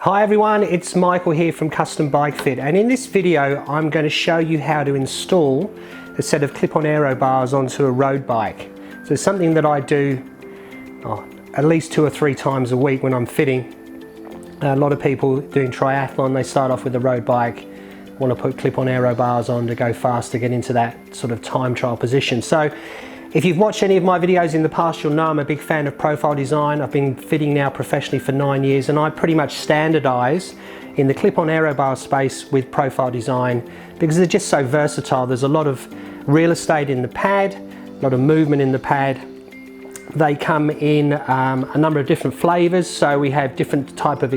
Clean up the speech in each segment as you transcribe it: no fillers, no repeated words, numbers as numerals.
Hi everyone, it's Michael here from Custom Bike Fit, and in this video I'm going to show you how to install a set of clip-on aero bars onto a road bike. So it's something that I do at least 2 or 3 times a week when I'm fitting. A lot of people doing triathlon, they start off with a road bike, want to put clip-on aero bars on to go fast, to get into that sort of time trial position. So if you've watched any of my videos in the past, you'll know I'm a big fan of profile design. I've been fitting now professionally for 9 years, and I pretty much standardize in the clip-on aero bar space with profile design because they're just so versatile. There's a lot of real estate in the pad, a lot of movement in the pad. They come in a number of different flavors, so we have different type of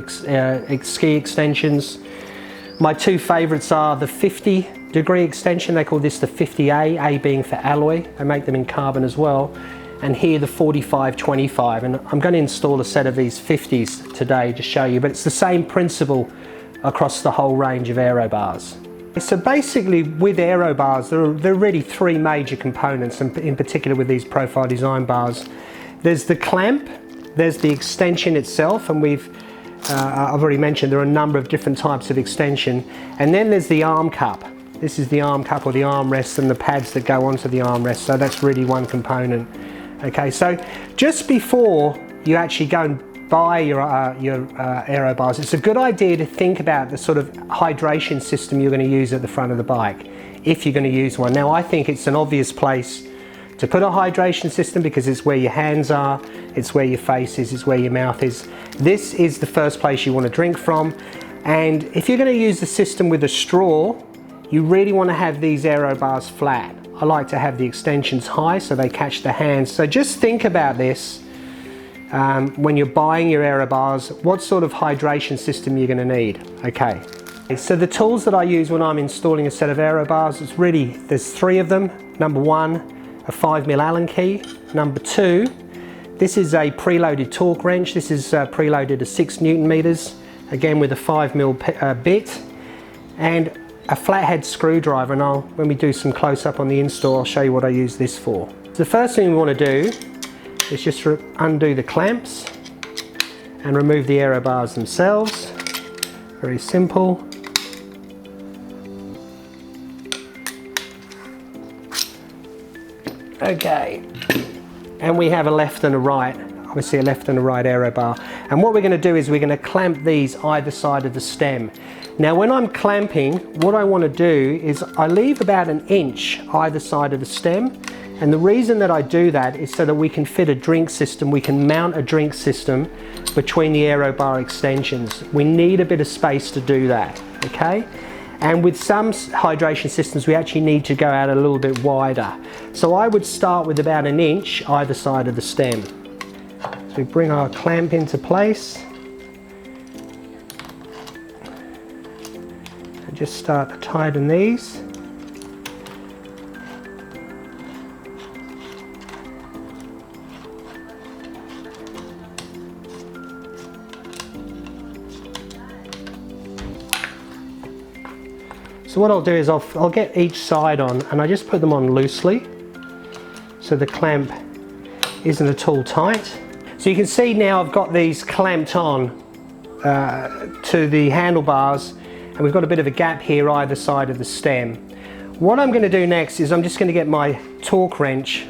ski extensions. My 2 favorites are the 50-degree extension. They call this the 50A, A being for alloy. They make them in carbon as well. And here the 45-25. And I'm going to install a set of these 50s today to show you, but it's the same principle across the whole range of aero bars. So basically with aero bars, there are really 3 major components, and in particular with these profile design bars. There's the clamp, there's the extension itself, and I've already mentioned there are a number of different types of extension, and then there's the arm cup. This is the arm cup or the armrest and the pads that go onto the armrest, so that's really one component. Okay, so just before you actually go and buy your aero bars, it's a good idea to think about the sort of hydration system you're going to use at the front of the bike, if you're going to use one. Now I think it's an obvious place to put a hydration system because it's where your hands are, it's where your face is, it's where your mouth is. This is the first place you want to drink from, and if you're going to use the system with a straw, you really want to have these aero bars flat. I like to have the extensions high so they catch the hands. So just think about this when you're buying your aero bars, what sort of hydration system you're going to need. Okay, so the tools that I use when I'm installing a set of aero bars, there's 3 of them. Number 1, a 5mm Allen key. Number 2, this is a preloaded torque wrench. This is preloaded to 6 Newton meters, again with a 5mm bit, and a flathead screwdriver. And when we do some close-up on the install, I'll show you what I use this for. So the first thing we want to do is just undo the clamps and remove the aero bars themselves. Very simple. Okay, and we have a left and a right, obviously a left and a right aero bar. And what we're going to do is we're going to clamp these either side of the stem. Now when I'm clamping, what I want to do is I leave about 1 inch either side of the stem. And the reason that I do that is so that we can fit a drink system, we can mount a drink system between the aero bar extensions. We need a bit of space to do that, okay? And with some hydration systems, we actually need to go out a little bit wider. So I would start with about 1 inch either side of the stem. So we bring our clamp into place. And just start to tighten these. So what I'll do is I'll get each side on, and I just put them on loosely so the clamp isn't at all tight. So you can see now I've got these clamped on to the handlebars, and we've got a bit of a gap here either side of the stem. What I'm going to do next is I'm just going to get my torque wrench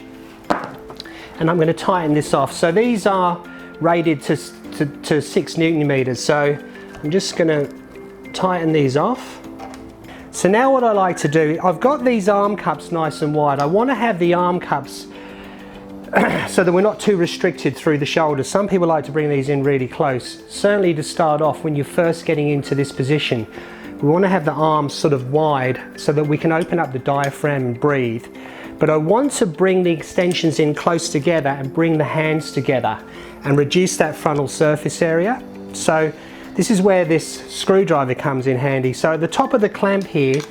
and I'm going to tighten this off. So these are rated to 6 Newton meters, so I'm just going to tighten these off. So now what I like to do, I've got these arm cups nice and wide. I want to have the arm cups so that we're not too restricted through the shoulders. Some people like to bring these in really close. Certainly to start off, when you're first getting into this position, we want to have the arms sort of wide so that we can open up the diaphragm and breathe. But I want to bring the extensions in close together and bring the hands together and reduce that frontal surface area. So this is where this screwdriver comes in handy. So at the top of the clamp here,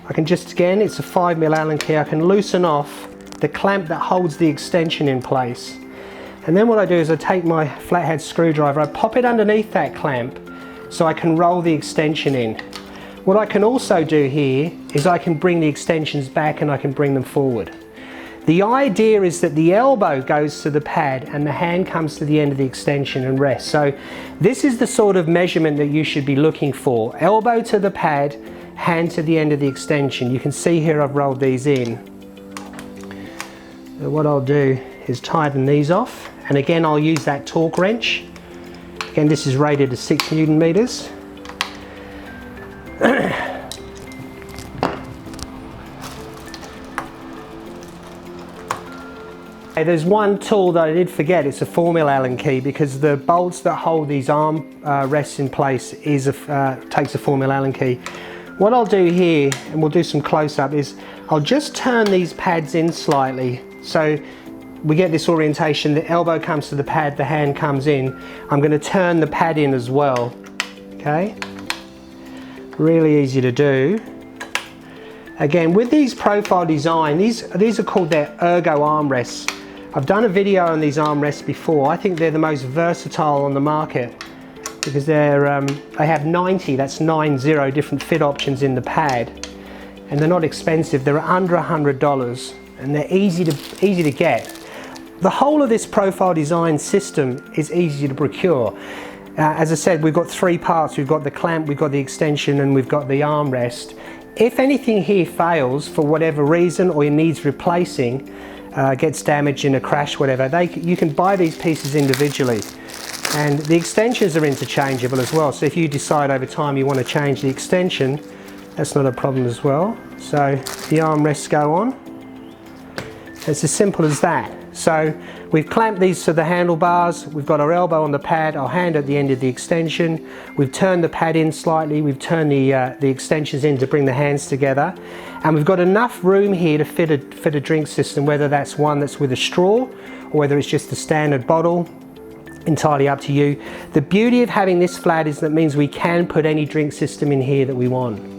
I can just, again, it's a 5mm Allen key, I can loosen off the clamp that holds the extension in place. And then what I do is I take my flathead screwdriver, I pop it underneath that clamp so I can roll the extension in. What I can also do here is I can bring the extensions back and I can bring them forward. The idea is that the elbow goes to the pad and the hand comes to the end of the extension and rests. So this is the sort of measurement that you should be looking for. Elbow to the pad, hand to the end of the extension. You can see here I've rolled these in. So what I'll do is tighten these off, and again I'll use that torque wrench. Again, this is rated as 6 Newton meters. There's one tool that I did forget. It's a 4mm Allen key, because the bolts that hold these arm rests in place takes a 4mm Allen key. What I'll do here, and we'll do some close-up, is I'll just turn these pads in slightly so we get this orientation. The elbow comes to the pad, the hand comes in. I'm going to turn the pad in as well. Okay, really easy to do. Again, with these profile design, these are called their ergo armrests. I've done a video on these armrests before. I think they're the most versatile on the market, because they have 90, that's 90 different fit options in the pad, and they're not expensive. They're under $100, and they're easy to get. The whole of this profile design system is easy to procure. As I said, we've got 3 parts. We've got the clamp, we've got the extension, and we've got the armrest. If anything here fails for whatever reason, or it needs replacing, gets damaged in a crash, whatever, you can buy these pieces individually. And the extensions are interchangeable as well. So if you decide over time you want to change the extension, that's not a problem as well. So the armrests go on. It's as simple as that. So we've clamped these to the handlebars, we've got our elbow on the pad, our hand at the end of the extension, we've turned the pad in slightly, we've turned the extensions in to bring the hands together, and we've got enough room here to fit a drink system, whether that's one that's with a straw or whether it's just a standard bottle, entirely up to you. The beauty of having this flat is that means we can put any drink system in here that we want.